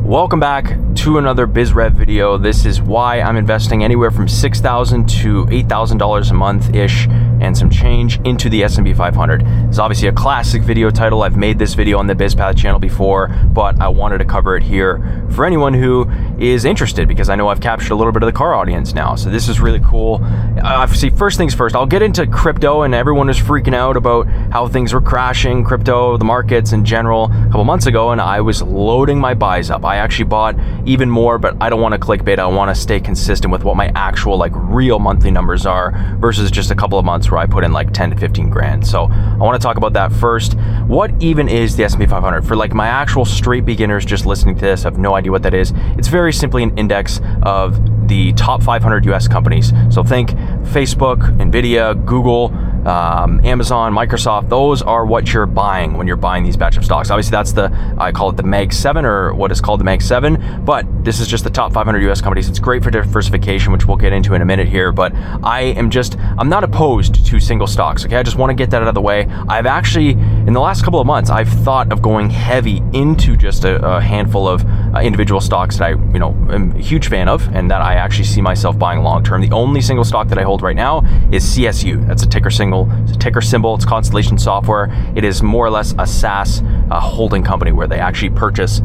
Welcome back to another BizRev video. This is why I'm investing anywhere from $6,000 to $8,000 a month-ish and some change into the S&P 500. It's obviously a classic video title. I've made this video on the BizPath channel before, but I wanted to cover it here for anyone who is interested because I know I've captured a little bit of the car audience now. So this is really cool. Obviously, first things first, I'll get into crypto, and everyone is freaking out about how things were crashing, crypto, the markets in general a couple months ago, and I was loading my buys up. I actually bought even more, but I don't want to clickbait. I want to stay consistent with what my actual real monthly numbers are versus just a couple of months where I put in 10 to 15 grand. So I want to talk about that first. What even is the S&P 500? For my actual straight beginners just listening to this, have no idea what that is. It's very simply an index of the top 500 US companies. So think Facebook, Nvidia, Google, Amazon, Microsoft. Those are what you're buying when you're buying these batch of stocks. Obviously, that's I call it the Mag 7, or what is called the Mag 7, but this is just the top 500 US companies. It's great for diversification, which we'll get into in a minute here, but I'm not opposed to single stocks, okay? I just want to get that out of the way. I've actually, in the last couple of months, I've thought of going heavy into just a handful of individual stocks that I, am a huge fan of and that I actually see myself buying long term. The only single stock that I hold right now is CSU. That's a ticker symbol. It's Constellation Software. It is more or less a SaaS holding company where they actually purchase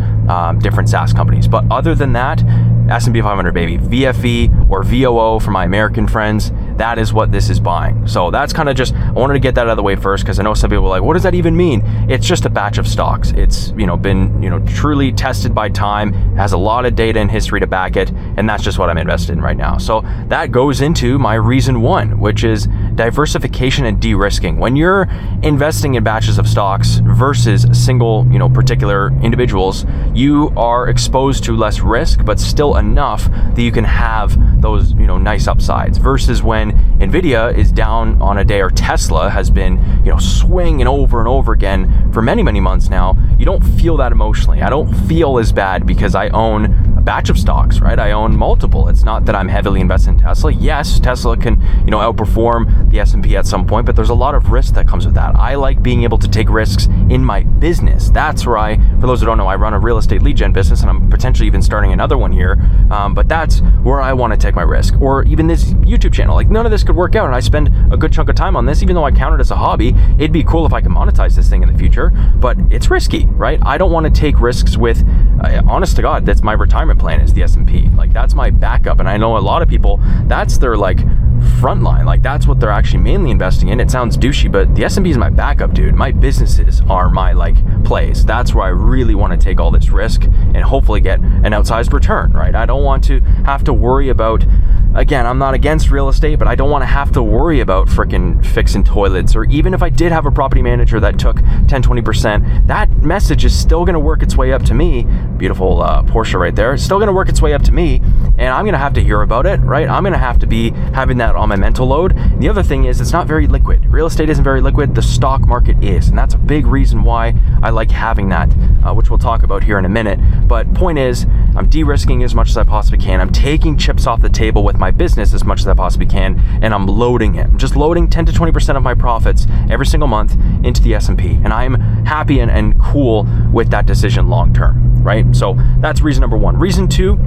different SaaS companies. But other than that, S&P 500, baby. VFE or VOO for my American friends, that is what this is buying. So that's kind of just, I wanted to get that out of the way first because I know some people are like, what does that even mean? It's just a batch of stocks. It's, been, truly tested by time, has a lot of data and history to back it, and that's just what I'm invested in right now. So that goes into my reason one, which is diversification and de-risking. When you're investing in batches of stocks versus single, particular individuals, you are exposed to less risk, but still enough that you can have those, nice upsides versus when Nvidia is down on a day, or Tesla has been, swinging over and over again for many, many months now. You don't feel that emotionally. I don't feel as bad because I own a batch of stocks, right? I own multiple. It's not that I'm heavily invested in Tesla. Yes, Tesla can, outperform the S&P at some point, but there's a lot of risk that comes with that. I like being able to take risks in my business. That's where for those who don't know, I run a real estate lead gen business, and I'm potentially even starting another one here. But that's where I want to take my risk. Or even this YouTube channel. None of this could work out, and I spend a good chunk of time on this, even though I count it as a hobby. It'd be cool if I could monetize this thing in the future, but it's risky, right? I don't want to take risks with, honest to God, that's my retirement plan, is the S&P. That's my backup. And I know a lot of people, that's their front line. That's what they're actually mainly investing in. It sounds douchey, but the S&P is my backup, dude. My businesses are my plays. That's where I really want to take all this risk and hopefully get an outsized return, right? I don't want to have to worry about, again, I'm not against real estate, but I don't want to have to worry about freaking fixing toilets. Or even if I did have a property manager that took 10-20%, that message is still going to work its way up to me. Beautiful Porsche right there. It's still going to work its way up to me, and I'm going to have to hear about it, right? I'm going to have to be having that on my mental load. The other thing is, it's not very liquid. Real estate isn't very liquid. The stock market is, and that's a big reason why I like having that, which we'll talk about here in a minute. But point is, I'm de-risking as much as I possibly can. I'm taking chips off the table with my business as much as I possibly can, and I'm loading it. I'm just loading 10 to 20% of my profits every single month into the S&P, and I'm happy and cool with that decision long term, right? So that's reason number one. Reason two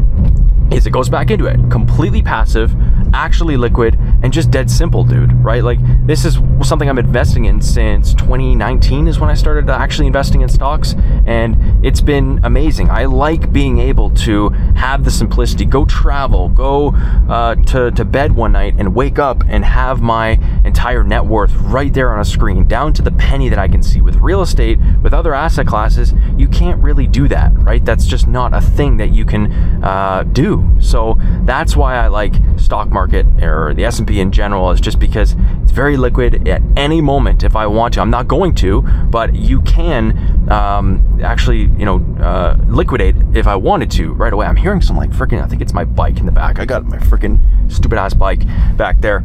is it goes back into it. Completely passive, actually liquid, and just dead simple, dude, right? This is something I'm investing in since 2019 is when I started actually investing in stocks, and it's been amazing. I like being able to have the simplicity, go travel, go to bed one night and wake up and have my entire net worth right there on a screen, down to the penny that I can see. With real estate, with other asset classes, you can't really do that, right? That's just not a thing that you can do. So that's why I like stock market, or the S&P in general, is just because it's very liquid at any moment if I want to. I'm not going to, but you can actually, liquidate if I wanted to right away. I'm hearing some freaking, I think it's my bike in the back. I got my freaking stupid ass bike back there.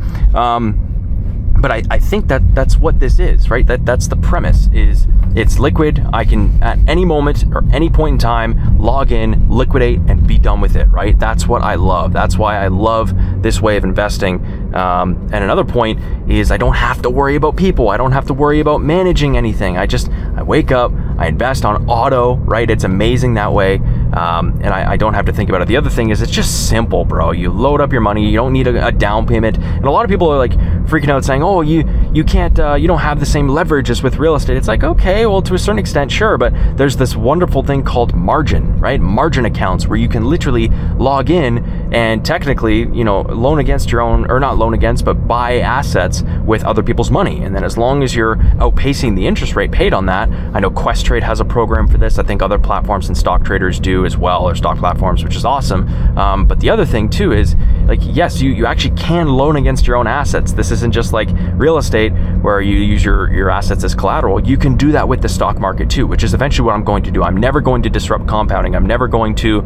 But I think that's what this is, right? That's the premise, is it's liquid. I can, at any moment or any point in time, log in, liquidate, and be done with it, right? That's what I love. That's why I love this way of investing. And another point is I don't have to worry about people. I don't have to worry about managing anything. I wake up, I invest on auto, right? It's amazing that way. And I don't have to think about it. The other thing is it's just simple, bro. You load up your money. You don't need a down payment. And a lot of people are like freaking out saying, oh, you can't, you don't have the same leverage as with real estate. It's like, okay, well, to a certain extent, sure. But there's this wonderful thing called margin, right? Margin accounts where you can literally log in and technically, loan against your own, or not loan against, but buy assets with other people's money. And then as long as you're outpacing the interest rate paid on that, I know Questrade has a program for this. I think other platforms and stock traders do as well, or stock platforms, which is awesome. But the other thing too is, like, yes, you actually can loan against your own assets. This isn't just like real estate where you use your assets as collateral. You can do that with the stock market too, which is eventually what I'm going to do. I'm never going to disrupt compounding. I'm never going to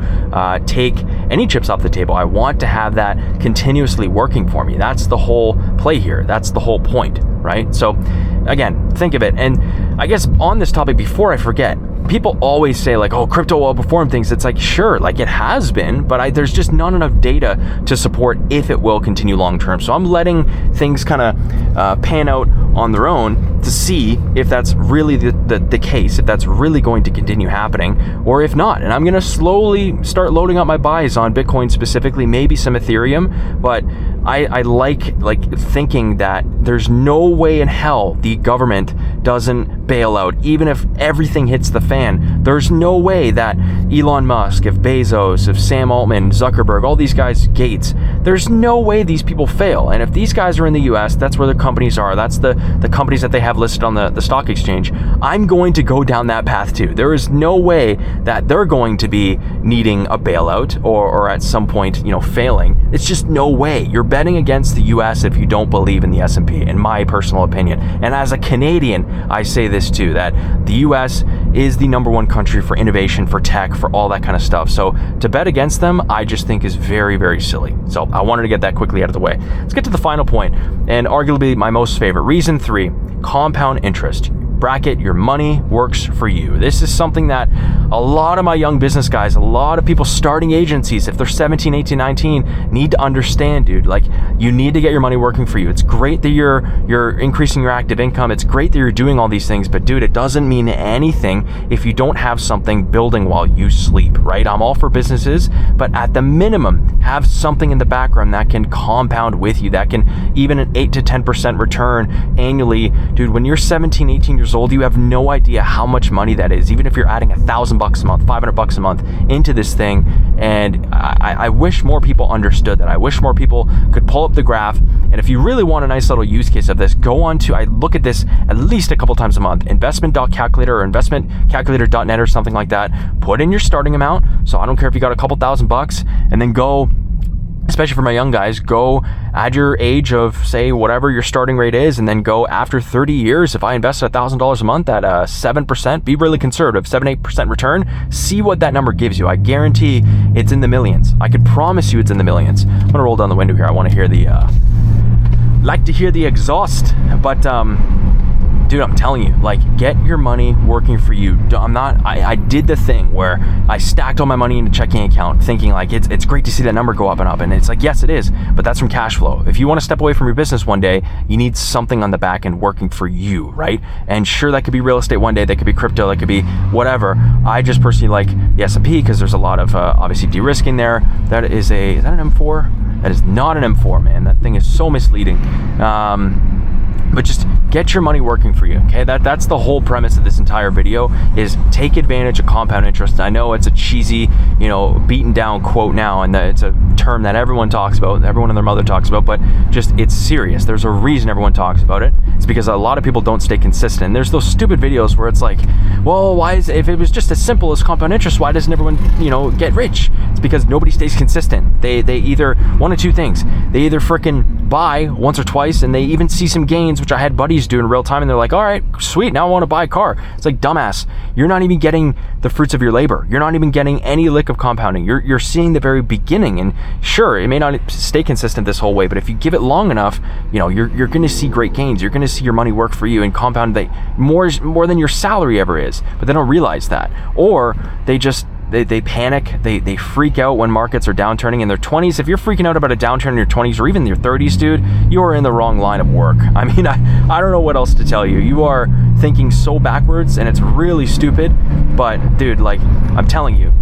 take any chips off the table. I want to have that continuously working for me. That's the whole play here. That's the whole point, right? So again, think of it. And I guess on this topic, before I forget, people always say like, oh, crypto will outperform things. It's like, sure, like it has been, but there's just not enough data to support if it will continue long term. So I'm letting things kind of pan out on their own to see if that's really the case, if that's really going to continue happening, or if not. And I'm going to slowly start loading up my buys on Bitcoin specifically, maybe some Ethereum, but I like thinking that there's no way in hell the government doesn't bail out, even if everything hits the fan. There's no way that Elon Musk, if Bezos, if Sam Altman, Zuckerberg, all these guys, Gates, there's no way these people fail. And if these guys are in the US, that's where their companies are. That's the companies that they have listed on the stock exchange. I'm going to go down that path too. There is no way that they're going to be needing a bailout or at some point, failing. It's just no way. You're betting against the US if you don't believe in the S&P, in my personal opinion. And as a Canadian, I say this too, that the US is the #1 country for innovation, for tech, for all that kind of stuff. So to bet against them, I just think is very, very silly. So I wanted to get that quickly out of the way. Let's get to the final point, and arguably my most favorite. Reason 3, compound interest. Bracket, your money works for you. This is something that a lot of my young business guys, a lot of people starting agencies, if they're 17, 18, 19, need to understand, dude. Like, you need to get your money working for you. It's great that you're increasing your active income. It's great that you're doing all these things, but dude, it doesn't mean anything if you don't have something building while you sleep, right? I'm all for businesses, but at the minimum, have something in the background that can compound with you, that can even an 8 to 10% return annually. Dude, when you're 17, 18 years old, you have no idea how much money that is, even if you're adding $1,000 a month, $500 a month into this thing. And I wish more people understood that. I wish more people could pull up the graph. And if you really want a nice little use case of this, go on to, I look at this at least a couple times a month, investment.calculator or investmentcalculator.net or something like that. Put in your starting amount. So I don't care if you got a couple $1,000, and then go, especially for my young guys, go add your age of, say, whatever your starting rate is, and then go after 30 years. If I invest $1,000 a month at 7%, be really conservative, 7-8% return, see what that number gives you. I guarantee it's in the millions. I could promise you it's in the millions. I'm gonna roll down the window here. I want to hear like to hear the exhaust, but dude, I'm telling you, like, get your money working for you. I did the thing where I stacked all my money in a checking account thinking like it's great to see that number go up and up. And it's like, yes, it is, but that's from cash flow. If you want to step away from your business one day, you need something on the back end working for you, right? And sure, that could be real estate one day, that could be crypto, that could be whatever. I just personally like the S&P because there's a lot of obviously Derisking there. Is that an M4? That is not an M4, man. That thing is so misleading. But just get your money working for you, okay? That's the whole premise of this entire video, is take advantage of compound interest. I know it's a cheesy, beaten down quote now, and it's a term that everyone talks about, everyone and their mother talks about, but just, it's serious. There's a reason everyone talks about it. It's because a lot of people don't stay consistent. And there's those stupid videos where it's like, well, if it was just as simple as compound interest, why doesn't everyone, get rich? It's because nobody stays consistent. They either, one of two things, they either frickin' buy once or twice, and they even see some gains, which I had buddies do in real time, and they're like, all right, sweet, now I want to buy a car. It's like, dumbass, you're not even getting the fruits of your labor. You're not even getting any lick of compounding. You're seeing the very beginning, and sure, it may not stay consistent this whole way, but if you give it long enough, you're going to see great gains. You're going to see your money work for you and compound more than your salary ever is, but they don't realize that. Or they just they panic, they freak out when markets are downturning in their 20s. If you're freaking out about a downturn in your 20s or even your 30s, dude, you are in the wrong line of work. I mean, I don't know what else to tell you. You are thinking so backwards, and it's really stupid. But dude, like, I'm telling you,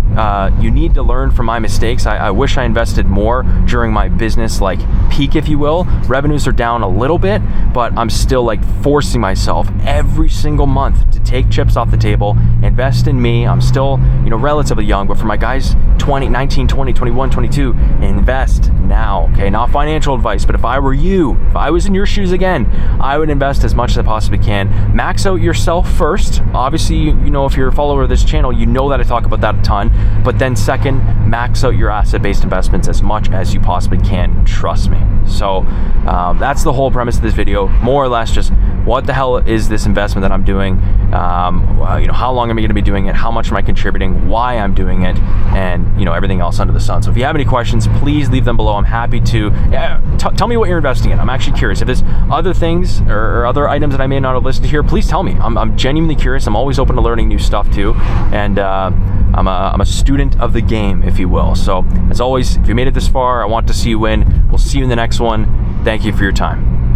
you need to learn from my mistakes. I wish I invested more during my business, like, peak, if you will. Revenues are down a little bit, but I'm still like forcing myself every single month to take chips off the table, invest in me. I'm still, relatively young, but for my guys 19, 20, 21, 22, invest now, okay? Not financial advice, but if I were you, if I was in your shoes again, I would invest as much as I possibly can. Max out yourself first. Obviously, if you're a follower of this channel, you know that I talk about that a ton. But then second, max out your asset-based investments as much as you possibly can. Trust me. So that's the whole premise of this video. More or less just what the hell is this investment that I'm doing? How long am I going to be doing it? How much am I contributing? Why I'm doing it? And everything else under the sun. So if you have any questions, please leave them below. I'm happy to tell me what you're investing in. I'm actually curious. If there's other things or other items that I may not have listed here, please tell me. I'm genuinely curious. I'm always open to learning new stuff too. And I'm a student of the game, if you will. So as always, if you made it this far, I want to see you win. We'll see you in the next one. Thank you for your time.